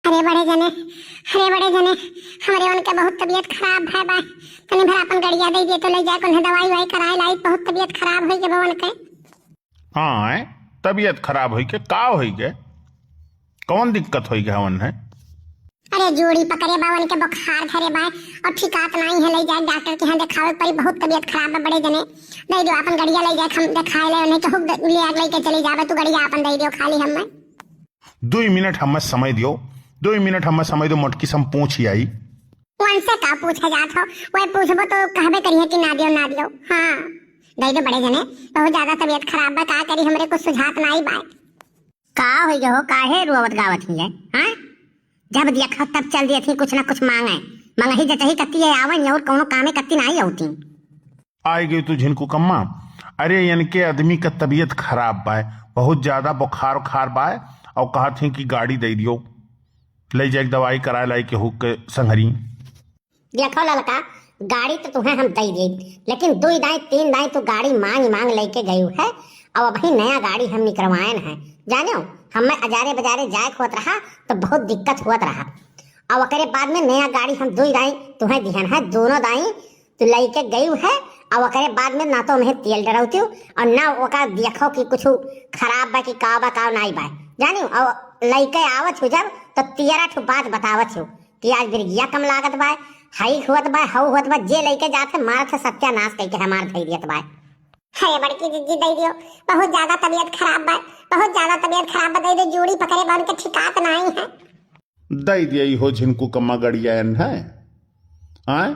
अरे बड़े जने, अरे बड़े जने, हमारे उनके बहुत तबीयत खराब है बा। तनी भर अपन गड़िया दे दिए तो ले जाके उन्हें दवाई वाई कराए लाई। बहुत तबीयत खराब हुई के बवन के। हाँ तबीयत खराब हुई के का हुई के? कौन दिक्कत हुई के हवन है? अरे जोड़ी पकड़े बावन के बुखार धरे बा और ठिकात नहीं है। ले जाए डॉक्टर के यहाँ दिखावे पड़ी। बहुत तबीयत खराब है बड़े जने। दे दो अपन गड़िया ले जाए, हम दिखाए ले उन्हें कहूँ ले आग लेके चली जावे। तू गड़िया अपन दे दियो खाली हमें। 2 मिनट हमें समय दियो, 2 मिनट हमें समय दो। मोटकी सम पूछ ही आई। उनसे का पूछा जात हो? वही पूछबो तो कहबे करिए कि ना दियो ना दियो। हाँ दे दो बड़े जने, बहुत ज्यादा तबीयत खराब है। का करी हमरे कुछ सुझात नहीं बा। का हो गयो? काहे रोवत गावत ही है? हाँ जब देखा तब चल दिए थी कुछ ना कुछ मांगे। मंगही जचही कत्ती है आवन और कोनो कामे कत्ती नहीं होती। आई गई तू झिनकू कम्मा। अरे इनके आदमी का तबीयत खराब बा, बहुत ज्यादा बुखार उखार बा और कहा थी कि गाड़ी दे दियो, ले जाए दवाई कराए लाई के हुक के संहरी। देखो लड़का, गाड़ी तो तुम्हें हम दे दी, लेकिन 2 दाई 3 दाई तो गाड़ी मांग मांग लेके गई है। अब अभी नया गाड़ी हम निकलवाएन है। जानो हमें अजारे बजारे जाए होत रहा तो बहुत दिक्कत हुआ रहा। अब ओकरे बाद में नया गाड़ी हम 2 दाई तुम्हें दिहन है। दोनों दाई तो लेके गई है। अब ओकरे बाद में ना तो मैं तेल डरावती हूँ और ना ओका देखो कि कुछ खराब बा कि का नहीं बा। जानियो अब लेके आवत हो जब तो 13 ठो बात बतावत हो कि आज बिरगिया कम लागत बा, हाई हुआ बा, हाउ हुआ बा। जे लेके जाते मार सत्यानाश करके हमार धैर्यत बा। अरे बड़की दीदी दे दियो, बहुत ज्यादा तबीयत खराब बा, बहुत ज्यादा तबीयत खराब बा। दे दो जोड़ी पकड़े बा, उनके ठिकात नहीं है। दई दिया हो झिनकू कम्मा गड़िया है। आए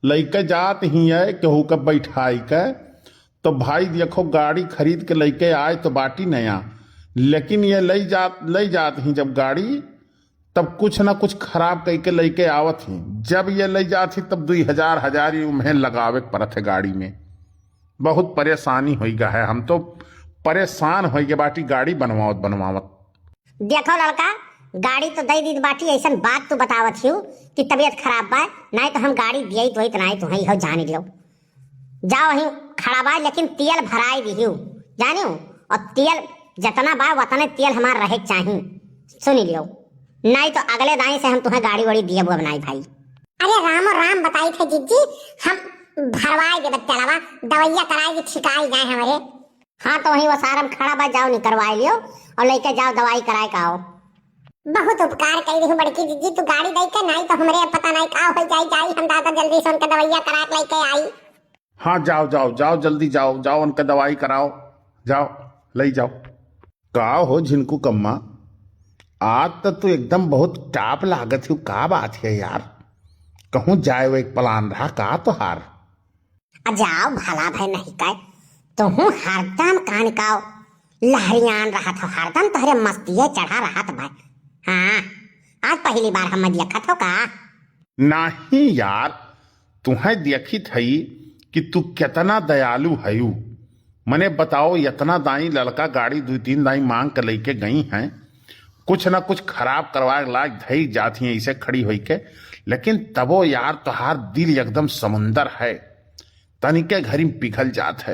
लइके जात ही है केहू का बैठाई के तो भाई देखो गाड़ी खरीद के लेके आए तो बाटी नया, लेकिन ये ले जात ही जब गाड़ी तब कुछ ना कुछ खराब करके लेके आवत ही। जब ये ले जाती तब 2000 उम्हें लगावे पड़त है गाड़ी में। बहुत परेशानी हुई गा है। हम तो परेशान हो गए बाटी गाड़ी बनवावत। देखो लड़का, गाड़ी तो दे दी बाटी, ऐसा बात तो बतावत हूँ कि तबीयत खराब बा, नहीं तो हम गाड़ी दिए तो नहीं तो ही जान लो। जाओ वहीं खड़ा बा, लेकिन तेल भराई दी जानियो। और तेल जितना बा उतने तेल हमार रहे चाहिए, सुन लियो। नहीं तो अगले दाई से हम तुम्हें गाड़ी वाड़ी दिए वो बनाई भाई। अरे राम और राम बताई थे जीजी, हम भरवाए दे बच्चा दवाइया कराए छिकाई जाए हमारे। हाँ तो वहीं वो सारम खड़ा बा, जाओ निकलवाई लियो और लेके जाओ दवाई कराए का आओ। बहुत उपकार कर दी बड़की दीदी। तू गाड़ी दे के नहीं तो हमरे पता नहीं का हो जाई। हम दादा जल्दी से उनके दवाइया करा के लेके आई। हाँ जाओ जल्दी जाओ उनका दवाई कराओ, जाओ ले जाओ। का हो झिनकू कम्मा, आज तू एकदम बहुत टाप लागत हो। का बात है यार? कहूँ जाए वो एक प्लान रहा का तो हार? जाओ भला भाई नहीं कह तो हूँ हरदम कान काओ लहरियान रहा था। हरदम तोहरे मस्तिये चढ़ा रहा था भाई। हाँ आज पहली बार हम देखत हो का? नहीं यार, तुम्हें देखी थई कि तू कितना दयालु है। मने बताओ, इतना दाई लड़का गाड़ी 2-3 दाई मांग कर लेके गई हैं, कुछ ना कुछ खराब करवा लाग धई जाती हैं ऐसे खड़ी हुई के, लेकिन तबो यार तुहार दिल एकदम समुंदर है, तनिके घरी पिघल जात है।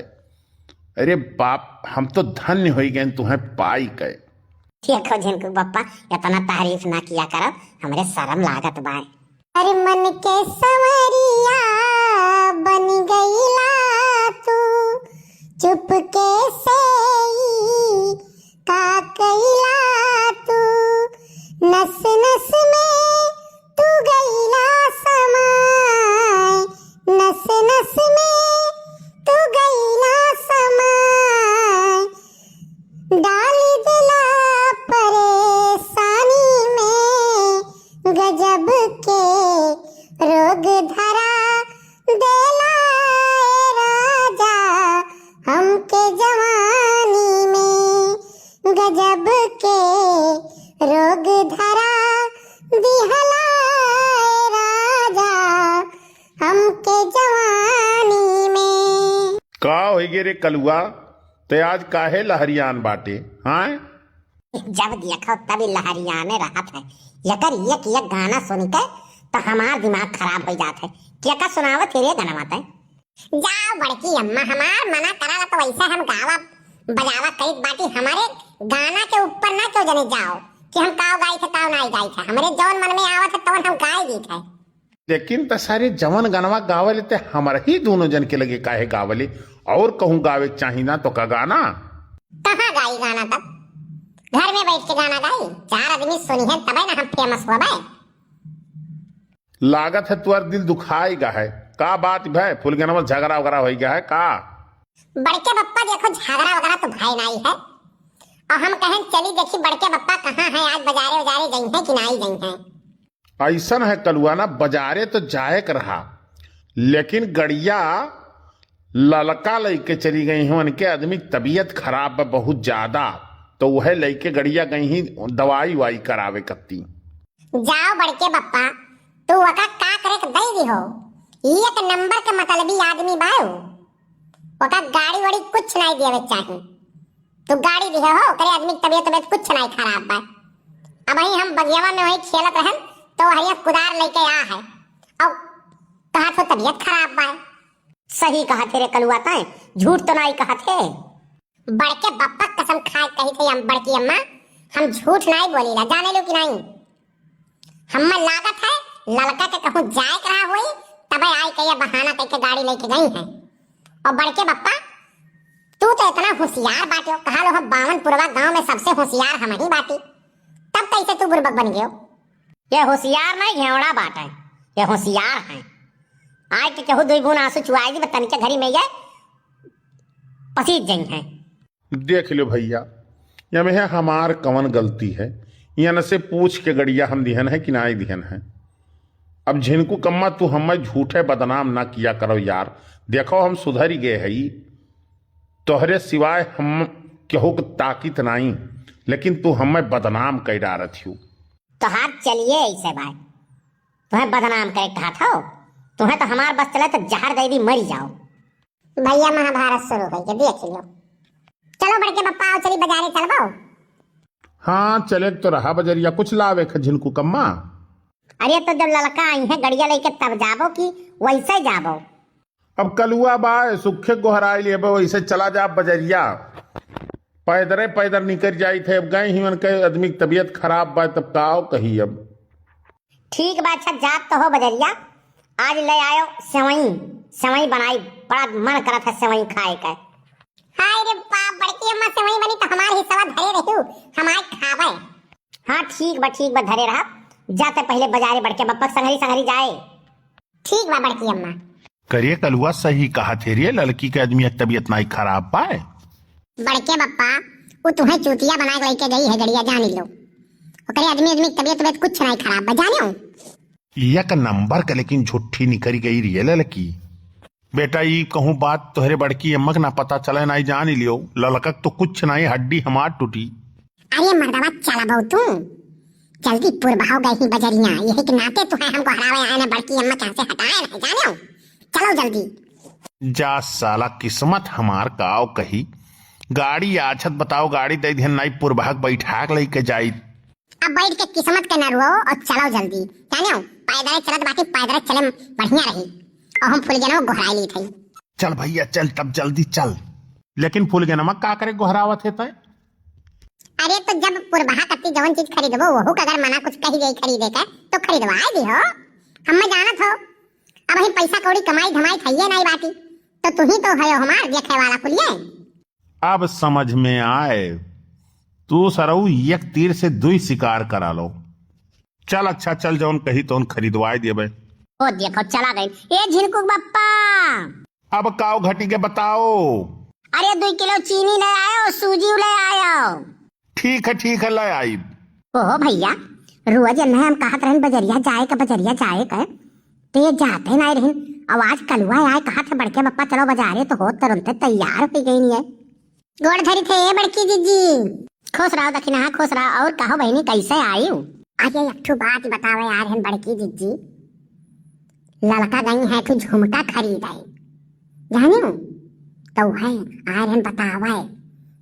अरे बाप, हम तो धन्य हो गए तुम्हें पाई गए। देखो झिनकू बप्पा, इतना तारीफ ना किया करो, हमरे शर्म लागत बा। अरे मन के संवरिया बन गईला तू, चुपके से ही का कईला तू, नस नस में तू गईला समाय, नस नस में तू गईला समाय, डाली दिला परेशानी में, गजब के रोग धरा देला राजा हमके जवानी में, गजब के रोग धरा दिहला राजा हमके जवानी में। का हो गे रे कलुआ, ते आज काहे लहरियान बाटे? हाँ जब देखो तभी लहरियाने रहा था। एक गाना सुन के तो हमार दिमाग खराब हो जाता है। क्या का सुनावत तेरे गाना माता है? जाओ बड़की अम्मा, हमार मना करा तो वैसे हम गावा बजावा कई बाटी, हमारे गाना के ऊपर ना क्यों जने जाओ। कि हम काव गाई थे काव नाई गाई थे, हमरे जौन मन में आवत है तवन हम गाय दी थे। लेकिन त सारे जवन गनवा गावले ते हमारा ही दोनों जन के लगे काहे गावले, और कहूँ गावे चाही ना तो का गाना। कहाँ गाई गाना, तब घर में बैठ के गाना गाई, 4 आदमी सुनी है तबे ना हम फेमस हो गए। लागत है तुअर दिल दुखाएगा है, का बात भाई फुलगनवा झगड़ा वगड़ा हो गया है का? बड़के बप्पा देखो झगड़ा वगड़ा तो भाई नाई है, और हम कहें चली देखी बड़के बप्पा कहाँ है, आज बाजारे उजारे गई है कि नाई गई है। ऐसा है कलुआ ना, बाजारे तो जाए कर रहा, लेकिन गड़िया ललका लेके चली गई हैं, उनके आदमी तबीयत खराब है बहुत ज्यादा, तो वह लेके गड़िया गई ही दवाई वाई करावे करती। जाओ बड़के बप्पा, तू वका का करे के दई दी हो, एक नंबर के मतलबी आदमी बायो, वका गाड़ी वाड़ी कुछ नहीं देवे चाहे, तू गाड़ी दी हो करे आदमी तबीयत कुछ नहीं खराब बा। अब ही हम बगियावा में वही खेलत रहन तो हरिया कुदार लेके आ है, और कहा तो तबीयत खराब बा। सही कहा थे रे कलुआ ताए, झूठ तो नहीं कहा थे। बड़के बप्पा कसम खाए कही थी हम बड़की अम्मा, हम झूठ नहीं बोलीला, जाने लो कि नहीं। हमें लागत है लड़का के कहूँ जाए करा हुई तबे आई कहिए बहाना करके गाड़ी लेके गई है। और बड़के बप्पा तू तो इतना होशियार बाटे, कहा लो हम 52 गांव में सबसे होशियार हम ही बाटी, तब कैसे तू बुर्बक बन गयो? ये होशियार नहीं घेवड़ा बात है, ये होशियार है। आए के कहूँ 2 गुण आंसू चुआएगी बतन के घरी में ये पसीज गई है। देख लो भैया, या में हमार कवन गलती है, यहाँ से पूछ के गड़िया हम दिहन है कि नाई दिहन है। अब झिनकू कम्मा तू हमें झूठे बदनाम ना किया करो यार, देखो हम सुधर गए है, तोहरे सिवाय हम केहू के ताकीत नहीं, लेकिन तू हमें बदनाम कर डारत हूँ। तो हाथ चलिए ऐसे भाई, तुम्हें बदनाम करे कहा था, तुम्हें तो हमार बस चले तो जहर दे दी मरी जाओ। भैया महाभारत शुरू हो गई, देख लो। चलो बड़के बप्पा आओ चली बाजारे चलवाओ। हाँ चले तो रहा बजरिया, कुछ लावे झिनकू कम्मा। अरे तो जब लड़का आई है गड़िया लेके तब जाबो कि वैसे जाबो? अब कलुआ बा सुखे गोहराई ले वैसे चला जा बजरिया, पैदरे पैदर निकल जाई थे, अब गए ही उनके आदमी की तबीयत खराब बा, तब काओ कही। अब ठीक बा, अच्छा जात तो हो बजरिया, आज ले आयो सेवई, सेवई बनाई, बड़ा मन करा था सेवई खाए का। हाय रे बाप, बड़की अम्मा से वही बनी तो हमारे हिस्सा धरे रहू, हमारे खावे। हाँ ठीक बा धरे रहा, जाते पहले बाजारे बड़के बप्पा संगरी संगरी जाए। ठीक बा बड़की अम्मा। करिए कलुआ सही कहा थे रे, लड़की के आदमी की तबीयत नहीं खराब पाए। बड़के बप्पा वो तुम्हें चूतिया बना के लेके गई है गड़िया, जान लो, ओकरे आदमी की तबीयत कुछ नहीं खराब बा, जानो। एक नंबर का लेकिन झूठी निकल गई रियल लड़की। बेटा ये कहूँ बात तोहरे बड़की अम्मा ना पता चले नहीं, जान ही लियो, लड़का तो कुछ नहीं, हड्डी हमार टूटी। अरे मर्दवा चला बहु तू जल्दी पुरभाव गई ही बजरिया, यही के नाते तू है हमको हरावे आए ना, बड़की अम्मा कहाँ से हटाए ना, जानो। चलो जल्दी। जा साला किस्मत हमार काव कही, गाड़ी आछत बताओ, गाड़ी दे ध्यान नहीं पुरभाग बैठा के लेके जाई। अब बैठ के किस्मत के न रो और चलो जल्दी, जानो। पैदल चलत बाकी पैदल चले बढ़िया रही, और हम फुलगनवा गोहराई ली थी। चल भैया चल, तब जल्दी चल। लेकिन फुलगनवा का करे गोहरावत है तय? अरे तो जब पुरबहा कत्ती जवन चीज खरीदबो वहू का अगर मना कुछ कही गई खरीदे का तो खरीदवाए दी हो, हमें जानत हो। अब ही पैसा कौड़ी कमाई धमाई थइए नहीं बाटी, तो तू ही तो है हमार देखे वाला कुलिए। अब समझ में आए, तू सरऊ एक तीर से 2 शिकार करा लो। चल अच्छा चल, जौन कही तो खरीदवाए देबे। ओ देखो चला गई ये झिनकू बप्पा। अब काव घटी के बताओ। अरे 2 किलो चीनी ले आयो, सूजी ले आयो। ठीक है ले आई। ओहो भैया, रोज न हम कहत रहन बजरिया जाए का, तो ये जाते नहीं रहन। अब आज कलुआ आए कहा था बड़के बप्पा चलो बाजारे, तो हो तुरंत तैयार हो गई नहीं है। गोड़ धरी थे बड़की जीजी। खुश रहो दखिना, खुश रहो। और कहो बहनी कैसे आई? अरे एक ठो बात बतावे यार हम बड़की जीजी, लड़का गई है तो झुमका खरीदाए, जानो तो है आए हम बतावे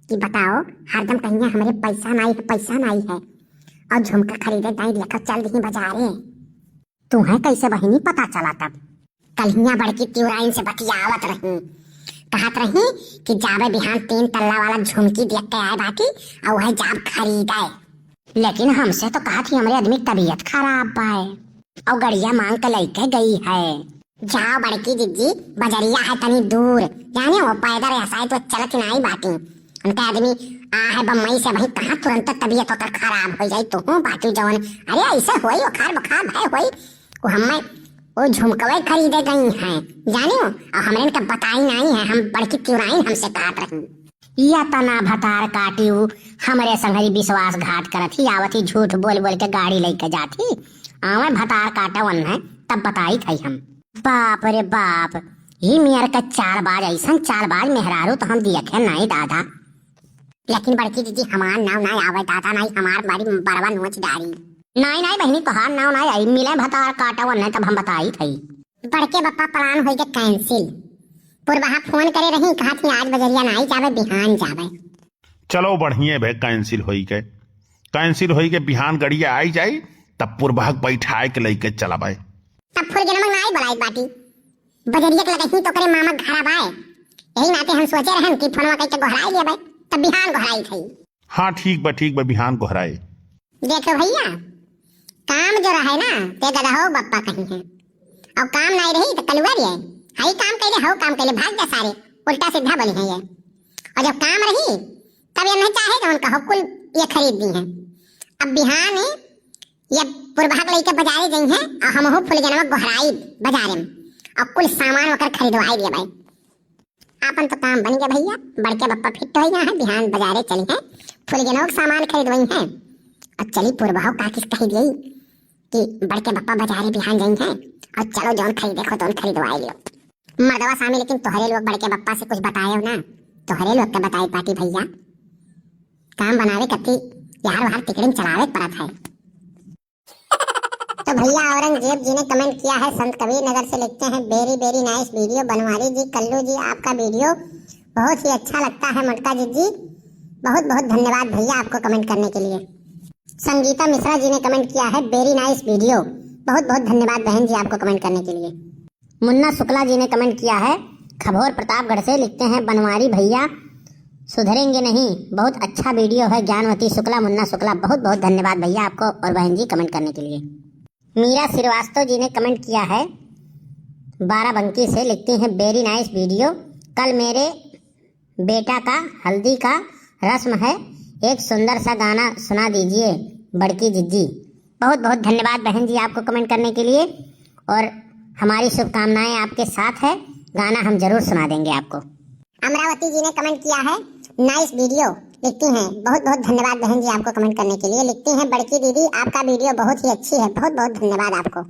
कि बताओ हरदम कहीं हमारे पैसा नहीं है, और झुमका खरीदे नहीं लेकर चल दी बाजारे। तुम्हें कैसे बहनी पता चला? तब कल बड़की तिवराइन से बतियावत रही, कहत रही कि जावे बिहान 3 तल्ला वाला झुमकी देख के आए बाटी, और वह जाब खरीदाए। लेकिन हमसे तो कहा थी हमारे आदमी तबीयत खराब पाए और गड़िया मांग के लेके गई है। जाओ बड़की जिज्जी, बजरिया है तनी दूर, जाने वो पैदल ऐसा तो चलत नहीं बाटी। उनका आदमी आ है बम्बई से, वही कहाँ तुरंत तबीयत होकर खराब हो जाए तो हूँ बाटी जवन। अरे ऐसे होई बुखार बुखार भय होई, वो हमें वो झुमकवे खरीदे गई हैं जाने हो, और हमने इनका बताई नहीं है, हम बड़की तिवराइन हमसे काट रही। या तना भतार काटियू हमरे संगरी विश्वासघात करत ही आवती, झूठ बोल बोल के गाड़ी लेके जाती, आवे भतार काटा वन है तब बताई थी हम। बाप रे बाप, ये मेयर का चालबाज, ऐसा चालबाज मेहरारू तो हम देखे नहीं दादा। लेकिन बड़की दीदी हमार नाव नहीं आवे दादा, नहीं हमार बड़ी बड़वा नोच डारी। नहीं नहीं बहनी तोहार नाव नहीं आई, मिले भतार काटा वन है तब हम बताई थी। बड़के बप्पा प्लान हो गया कैंसिल। पूर्वा फोन करे रही, कहा थी आज बजरिया नहीं जावे, बिहान जावे। चलो बढ़िया भाई, कैंसिल होई के बिहान गड़िया आई जाई, तब पूर्वा बैठाए के लेके चला भाई। तब फुल जनम नहीं बुलाई बाटी, बजरिया के लगही तो करे मामा घर आए, यही नाते हम सोचे रहन कि फोनवा कह के गोहराई ले भाई, तब बिहान गोहराई थी। हाँ ठीक बा बिहान गोहराए। देखो भैया, काम जो रहे ना ते गदहो बप्पा कहीं है, और काम नहीं रही तो कलुआ रे हई काम कैले हो काम कैले भाग जा सारे, उल्टा सीधा बोली है ये। और जब काम रही तब ये नहीं चाहे कि उनका हो कुल ये खरीद दी है। अब बिहान ये पूर्वाग लेके बाजारे गई है, और हम हो फुल जनवा गोहराई बाजारे में, और कुल सामान वकर खरीदवाई दिया भाई। आपन तो काम बन गया भैया, बड़के बप्पा फिट हो गया है, बिहान बाजारे चली है, फुल जनवा सामान खरीदवाई है। अब चली पूर्वाओ काकिस कही गई कि बड़के बप्पा बाजारे बिहान गई हैं, और चलो जौन खरीदे खो तौन खरीदवाई लो। मर्दवा सामी लेकिन तोहरे लोग बड़के बप्पा से कुछ बताए हो ना, तोहरे लोग के बताई पाटी भैया, काम बनावे कति यार वहां टिकड़िंग चलावे पड़त है। तो भैया औरंगजेब जी ने कमेंट किया है, संत कबीर नगर से लिखते हैं, very very nice video Banwari ji, Kallu ji आपका वीडियो बहुत ही अच्छा लगता है, मटका जी बहुत बहुत धन्यवाद भैया आपको कमेंट करने के लिए। संगीता मिश्रा जी ने कमेंट किया है, वेरी नाइस वीडियो, बहुत बहुत धन्यवाद बहन जी आपको कमेंट करने के लिए। मुन्ना शुक्ला जी ने कमेंट किया है, खबोर प्रतापगढ़ से लिखते हैं, बनवारी भैया सुधरेंगे नहीं, बहुत अच्छा वीडियो है। ज्ञानवती शुक्ला, मुन्ना शुक्ला, बहुत बहुत धन्यवाद भैया आपको और बहन जी कमेंट करने के लिए। मीरा श्रीवास्तव जी ने कमेंट किया है, बाराबंकी से लिखती हैं, वेरी नाइस वीडियो, कल मेरे बेटा का हल्दी का रस्म है, एक सुंदर सा गाना सुना दीजिए बड़की जिज्जी। बहुत बहुत धन्यवाद बहन जी आपको कमेंट करने के लिए, और हमारी शुभकामनाएं आपके साथ है, गाना हम जरूर सुना देंगे आपको। अमरावती जी ने कमेंट किया है, नाइस वीडियो, लिखती हैं बहुत बहुत धन्यवाद बहन जी आपको कमेंट करने के लिए। लिखती हैं, बड़की दीदी आपका वीडियो बहुत ही अच्छी है, बहुत बहुत धन्यवाद आपको।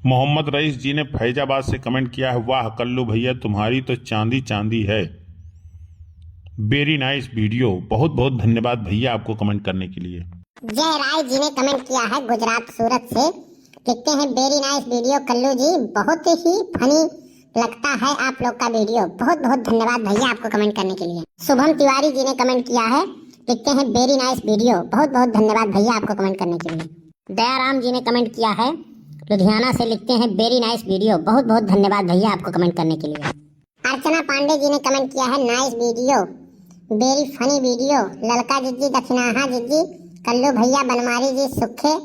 मोहम्मद रईस जी ने फैजाबाद से कमेंट किया है, वाह कल्लू भैया तुम्हारी तो चांदी चांदी है, वेरी नाइस वीडियो, बहुत बहुत धन्यवाद भैया आपको कमेंट करने के लिए। जय राय जी ने कमेंट किया है, गुजरात सूरत से, लिखते हैं, वेरी नाइस वीडियो कल्लू जी, बहुत ही फनी लगता है आप लोग का वीडियो, बहुत बहुत धन्यवाद भैया आपको कमेंट करने के लिए। शुभम तिवारी जी ने कमेंट किया है, लिखते हैं, वेरी नाइस वीडियो, बहुत बहुत धन्यवाद भैया आपको कमेंट करने के लिए। दयाराम जी ने कमेंट किया है, लुधियाना से लिखते हैं, वेरी नाइस वीडियो, बहुत बहुत धन्यवाद भैया आपको कमेंट करने के लिए। अर्चना पांडे जी ने कमेंट किया है, nice video, very funny video, ललका जिज्जी, दक्षिणाहा जिज्जी, कल्लू भैया, बनमारी जी, सुखे,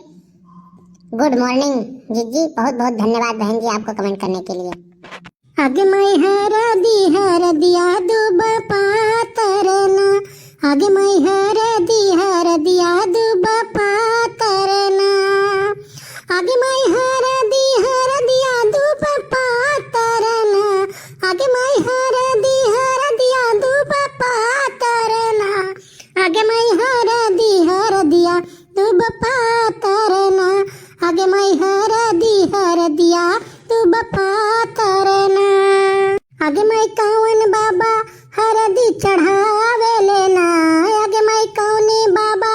गुड मॉर्निंग जिज्जी, बहुत बहुत धन्यवाद बहन जी आपको कमेंट करने के लिए। आगे मैं हर दिया दूब पातरना, आगे मैं हर दिया दूब पातरना, आगे मैं हर दिया दूब पातरना, आगे मैं हर दिया दूब पातरना, आगे मैं हर दिया दूब पातरना, आगे मैं हर दिया दूब पातरना, आगे मैं कौन बाबा हरदी चढ़ावे लेना, आगे मैं कौने बाबा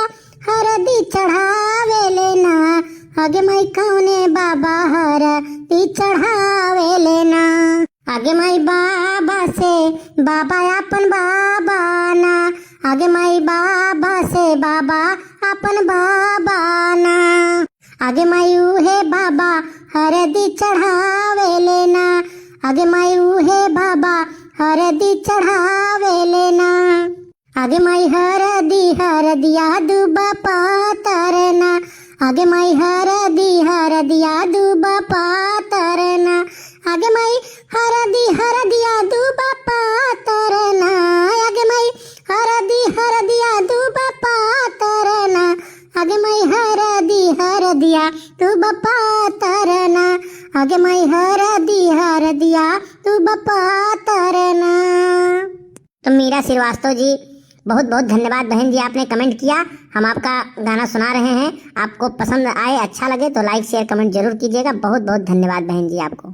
हरदी चढ़ावे लेना, आगे मैं कौने बाबा हरदी चढ़ावे लेना, आगे मैं बाबा से बाबा अपन बाबा ना, आगे मैं बाबा से बाबा अपन बाबा ना, आगे मैं उहे बाबा हरदी चढ़ावे लेना, आगे मैं उहे बाबा हरदी चढ़ावे लेना, आगे माई हरदिया दुबा पातरना, आगे माई हरदिया दुबा पातरना, आगे माई हरदिया दुबा पातरना, आगे माई हरदिया दुबा पातरना, आगे माई हरदिया दुबा पातरना, आगे माई हरदिया दुबा पातरना। तो मीरा श्रीवास्तव जी, बहुत बहुत धन्यवाद बहन जी, आपने कमेंट किया, हम आपका गाना सुना रहे हैं। आपको पसंद आए, अच्छा लगे तो लाइक शेयर कमेंट जरूर कीजिएगा। बहुत बहुत धन्यवाद बहन जी आपको।